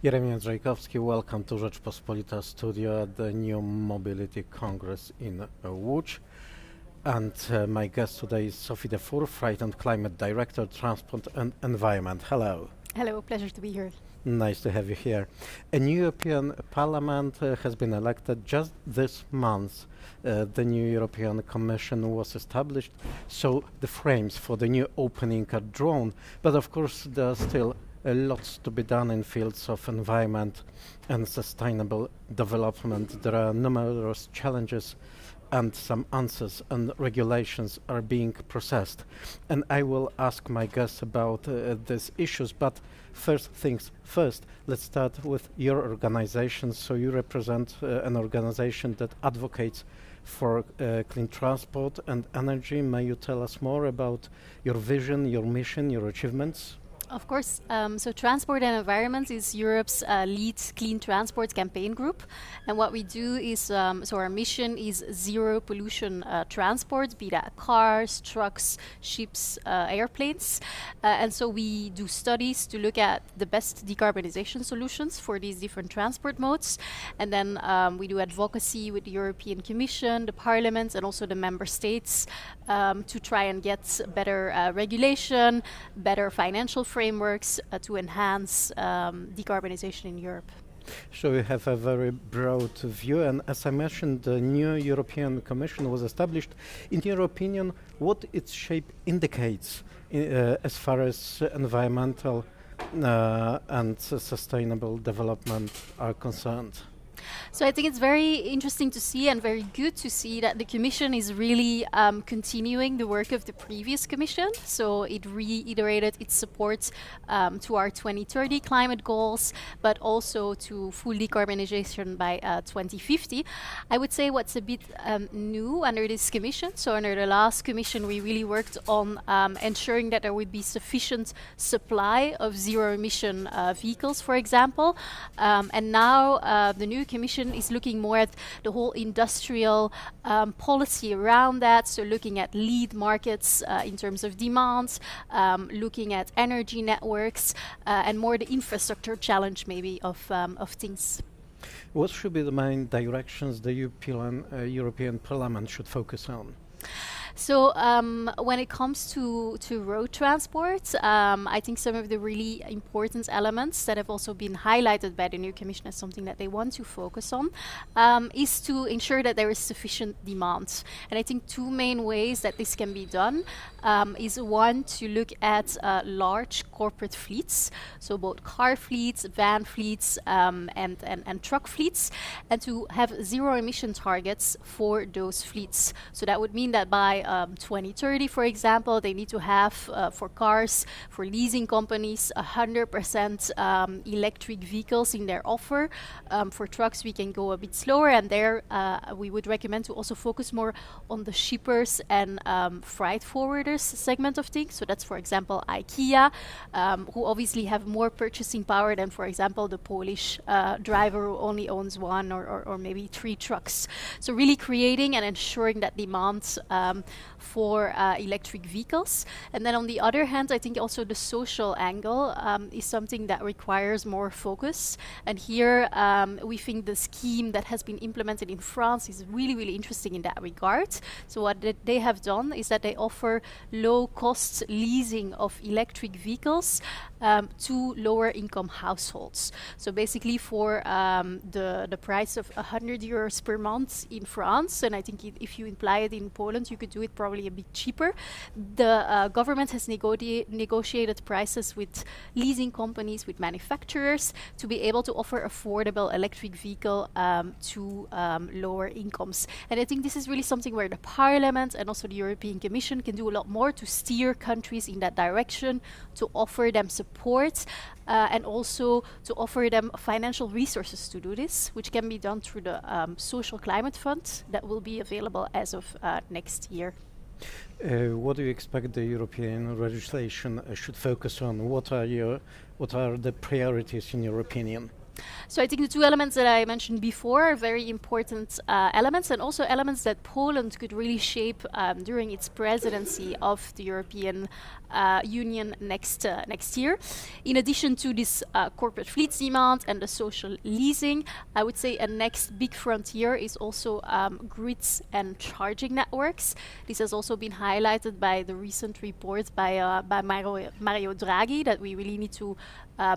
Jeremy Andrzejkowski, welcome to Rzeczpospolita studio at the New Mobility Congress in Łódź. And my guest today is Sofie Defour, Freight and Climate Director, Transport and Environment. Hello. Hello, pleasure to be here. Nice to have you here. A new European Parliament has been elected just this month. The new European Commission was established, so the frames for the new opening are drawn. But of course, there are still lots to be done in fields of environment and sustainable development. There are numerous challenges and some answers and regulations are being processed. And I will ask my guests about these issues, but first things first, let's start with your organization. So you represent an organization that advocates for clean transport and energy. May you tell us more about your vision, your mission, your achievements? Of course. So Transport and Environment is Europe's lead clean transport campaign group. And what we do is, so our mission is zero pollution transport, be that cars, trucks, ships, airplanes. And so we do studies to look at the best decarbonization solutions for these different transport modes. And then we do advocacy with the European Commission, the Parliament, and also the member states to try and get better regulation, better financial frameworks to enhance decarbonization in Europe. So you have a very broad view, and as I mentioned, the new European Commission was established. In your opinion, what its shape indicates as far as environmental and sustainable development are concerned? So I think it's very interesting to see and very good to see that the Commission is really continuing the work of the previous Commission. So it reiterated its support to our 2030 climate goals, but also to full decarbonization by 2050. I would say what's a bit new under this Commission. So under the last Commission, we really worked on ensuring that there would be sufficient supply of zero emission vehicles, for example. And now the new Commission is looking more at the whole industrial policy around that, so looking at lead markets in terms of demand, looking at energy networks, and more the infrastructure challenge maybe of things. What should be the main directions the European Parliament should focus on? So when it comes to road transport, I think some of the really important elements that have also been highlighted by the new Commission as something that they want to focus on is to ensure that there is sufficient demand. And I think two main ways that this can be done is one, to look at large corporate fleets, so both car fleets, van fleets, and truck fleets, and to have zero emission targets for those fleets. So that would mean that by 2030, for example, they need to have for cars, for leasing companies, 100% electric vehicles in their offer. For trucks, we can go a bit slower, and there we would recommend to also focus more on the shippers and freight forwarders segment of things. So that's, for example, IKEA, who obviously have more purchasing power than, for example, the Polish driver who only owns one or maybe 3 trucks. So really creating and ensuring that demand for electric vehicles. And then on the other hand, I think also the social angle is something that requires more focus. And here we think the scheme that has been implemented in France is really, really interesting in that regard. So what they have done is that they offer low-cost leasing of electric vehicles to lower income households. So basically for the price of 100 euros per month in France, and I think if you imply it in Poland, you could do it probably a bit cheaper. The government has negotiated prices with leasing companies, with manufacturers, to be able to offer affordable electric vehicle to lower incomes. And I think this is really something where the Parliament and also the European Commission can do a lot more to steer countries in that direction, to offer them support, and also to offer them financial resources to do this, which can be done through the Social Climate Fund that will be available as of next year. What do you expect the European legislation should focus on? What are the priorities in your opinion? So I think the two elements that I mentioned before are very important elements, and also elements that Poland could really shape during its presidency of the European Union next year. In addition to this corporate fleets demand and the social leasing, I would say a next big frontier is also grids and charging networks. This has also been highlighted by the recent report by Mario Draghi, that we really need to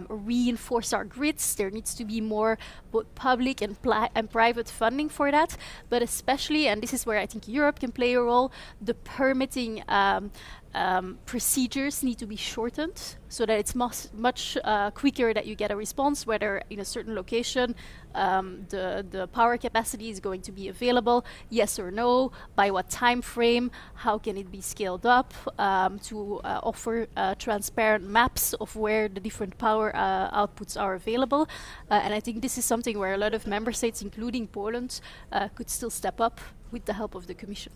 reinforce our grids. There needs to be more both public and private funding for that, but especially, and this is where I think Europe can play a role, the permitting procedures need to be shortened so that it's much quicker that you get a response, whether in a certain location the power capacity is going to be available, yes or no, by what time frame, how can it be scaled up, to offer transparent maps of where the different power outputs are available. And I think this is something where a lot of member states, including Poland, could still step up with the help of the Commission.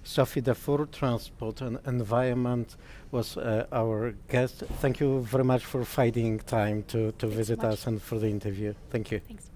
Sofie Defour, Transport and Environment, was our guest. Thank you very much for finding time to visit us and for the interview. Thank you. Thanks.